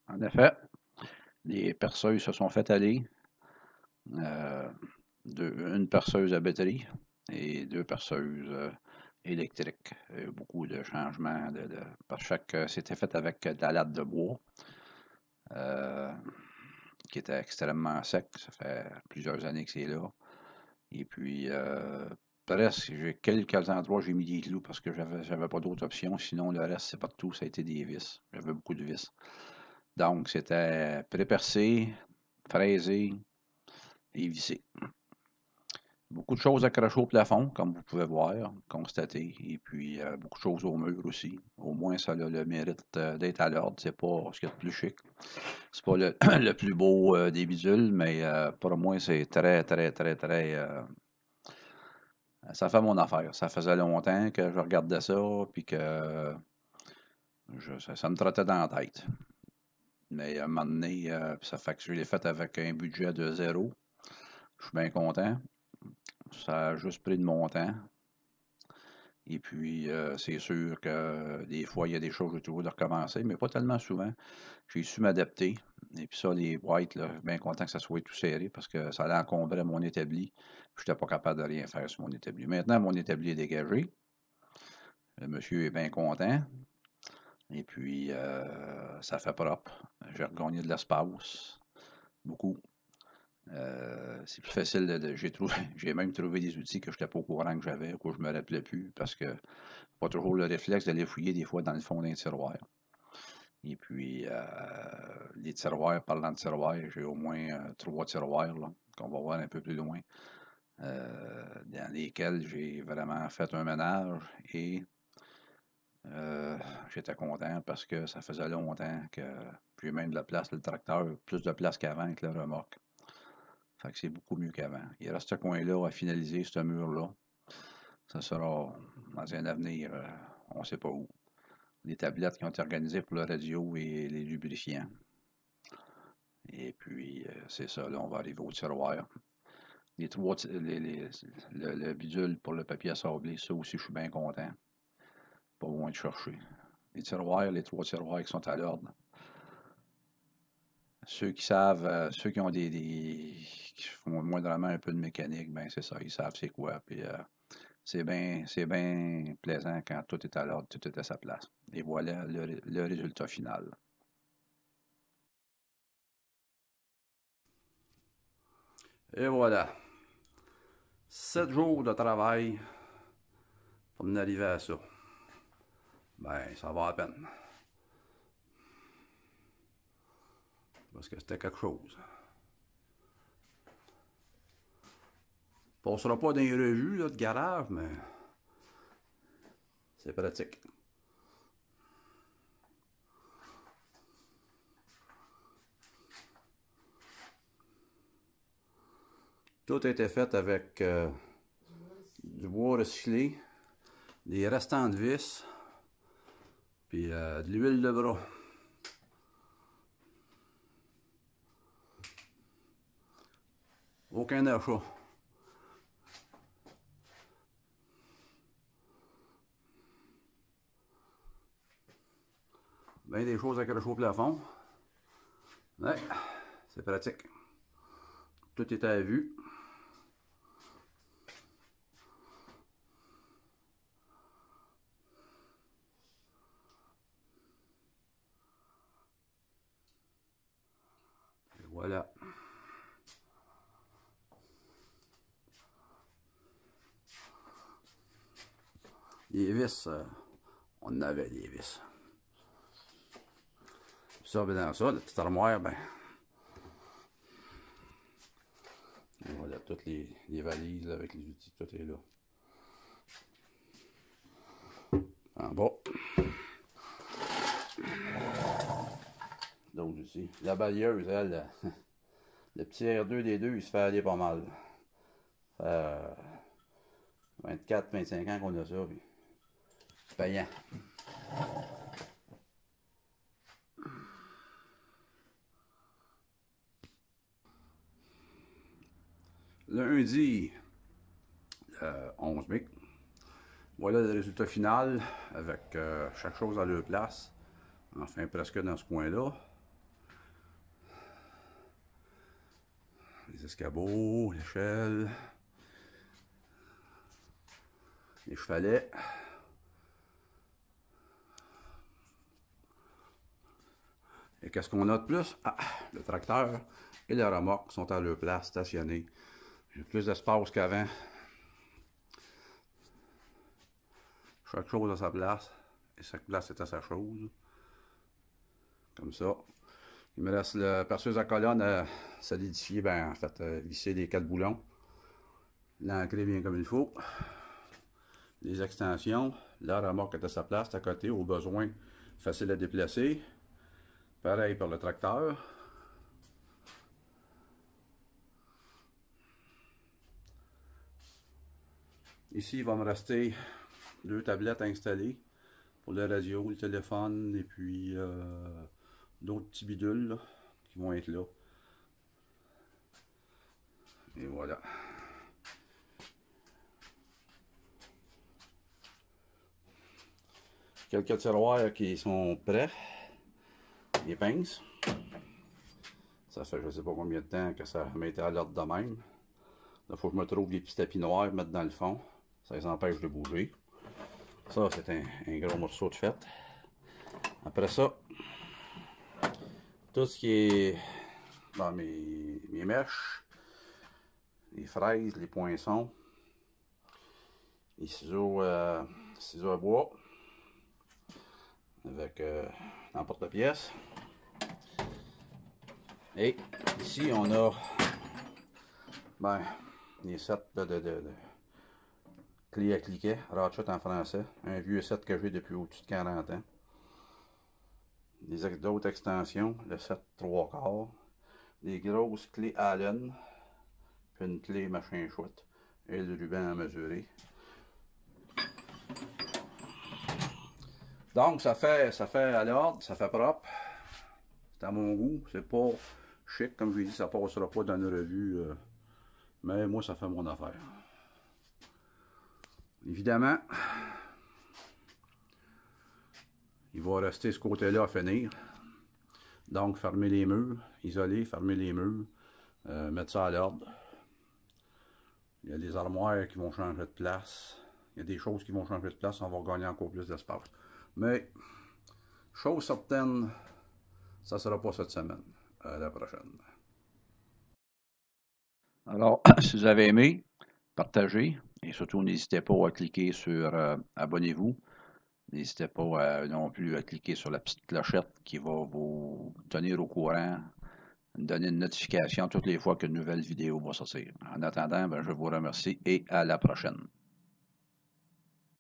En effet, les perceuses se sont fait aller. Euh, une perceuse à batterie et deux perceuses électriques. Il y a eu beaucoup de changements. Parce que c'était fait avec de la latte de bois euh, qui était extrêmement sec. Ça fait plusieurs années que c'est là. Et puis, presque, j'ai quelques endroits, j'ai mis des clous parce que j'avais pas d'autre option. Sinon, le reste, c'est partout, ça a été des vis. J'avais beaucoup de vis. Donc, c'était pré-percé, fraisé et vissé. Beaucoup de choses accrochées au plafond, comme vous pouvez voir, constater, et puis beaucoup de choses au mur aussi. Au moins, ça a le mérite d'être à l'ordre. C'est pas ce qu'il y a de plus chic. C'est pas le, le plus beau des bidules, mais pour moi, c'est très, très, très, très. Ça fait mon affaire. Ça faisait longtemps que je regardais ça, puis que ça me trottait dans la tête. Mais à un moment donné, ça fait que je l'ai fait avec un budget de zéro. Je suis bien content. Ça a juste pris de mon temps. Et puis, c'est sûr que des fois, il y a des choses que j'ai trouvé de recommencer, mais pas tellement souvent. J'ai su m'adapter. Et puis ça, les boîtes, là, je suis bien content que ça soit tout serré parce que ça allait encombrer mon établi. Je n'étais pas capable de rien faire sur mon établi. Maintenant, mon établi est dégagé. Le monsieur est bien content. Et puis, ça fait propre. J'ai regagné de l'espace. Beaucoup. C'est plus facile j'ai trouvé, j'ai même trouvé des outils que je n'étais pas au courant que j'avais, que je ne me rappelais plus, parce que pas toujours le réflexe d'aller fouiller des fois dans le fond d'un tiroir. Et puis, les tiroirs, parlant de tiroirs, j'ai au moins 3 tiroirs là, qu'on va voir un peu plus loin, dans lesquels j'ai vraiment fait un ménage et j'étais content parce que ça faisait longtemps que j'ai même de la place, le tracteur, plus de place qu'avant avec le remorque. Fait que c'est beaucoup mieux qu'avant. Il reste ce coin-là à finaliser, ce mur-là. Ça sera dans un avenir, on ne sait pas où. Les tablettes qui ont été organisées pour le radio et les lubrifiants. Et puis, c'est ça, là, on va arriver au tiroir. Les trois, le bidule pour le papier à sabler, ça aussi, je suis bien content. Pas loin de chercher. Les tiroirs, les 3 tiroirs qui sont à l'ordre. Ceux qui savent, ceux qui ont qui font moindrement un peu de mécanique, ben c'est ça, ils savent c'est quoi. Puis c'est bien plaisant quand tout est à l'ordre, tout est à sa place. Et voilà le résultat final. Et voilà. 7 jours de travail pour en arriver à ça. Ben, ça va à peine. Parce que c'était quelque chose. On ne passera pas dans les revues là, de garage, mais c'est pratique. Tout a été fait avec du bois recyclé, des restants de vis, puis de l'huile de bras. Aucun achat. Bien des choses accrochées au plafond. Ouais, c'est pratique. Tout est à vue. Et voilà. Les vis, on avait des vis. Ça, ben dans ça, la petite armoire, ben. Voilà, toutes les valises là, avec les outils, tout est là. En bas. D'autres ici. La balieuse, elle, le petit R2 des deux, il se fait aller pas mal. 24, 25 ans qu'on a ça, puis c'est payant. lundi 11 mai. Voilà le résultat final avec chaque chose à leur place. Enfin, presque dans ce coin-là. Les escabeaux, l'échelle, les chevalets. Et qu'est-ce qu'on a de plus? Ah, le tracteur et la remorque sont à leur place stationnés. J'ai plus d'espace qu'avant. Chaque chose à sa place. Et chaque place est à sa chose. Comme ça. Il me reste la perceuse à colonne à solidifier, ben en fait, visser les 4 boulons. L'ancrer bien comme il faut. Les extensions. La remorque est à sa place, à côté, au besoin, facile à déplacer. Pareil pour le tracteur. Ici, il va me rester 2 tablettes installées pour la radio, le téléphone et puis d'autres petits bidules là, qui vont être là. Et voilà. Quelques tiroirs qui sont prêts. Les pinces. Ça fait je sais pas combien de temps que ça m'était à l'ordre de même. Il faut que je me trouve des petits tapis noirs, mettre dans le fond. Ça les empêche de bouger. Ça, c'est un gros morceau de fête. Après ça, tout ce qui est dans mes mèches, les fraises, les poinçons, les ciseaux à bois, avec l'emporte-pièce. Et ici, on a les sets de clés à cliquet, ratchet en français, un vieux set que j'ai depuis au-dessus de 40 ans. D'autres extensions, le set 3/4, des grosses clés Allen, puis une clé machin chouette, et le ruban à mesurer. Donc ça fait à l'ordre, ça fait propre, c'est à mon goût, c'est pas chic, comme je l'ai dit, ça passera pas dans une revue, mais moi ça fait mon affaire. Évidemment, il va rester ce côté-là à finir. Donc, fermer les murs, isoler, fermer les murs, mettre ça à l'ordre. Il y a des armoires qui vont changer de place. Il y a des choses qui vont changer de place, on va gagner encore plus d'espace. Mais, chose certaine, ça ne sera pas cette semaine. À la prochaine. Alors, si vous avez aimé, partagez et surtout n'hésitez pas à cliquer sur abonnez-vous. N'hésitez pas non plus à cliquer sur la petite clochette qui va vous tenir au courant, donner une notification toutes les fois qu'une nouvelle vidéo va sortir. En attendant, je vous remercie et à la prochaine.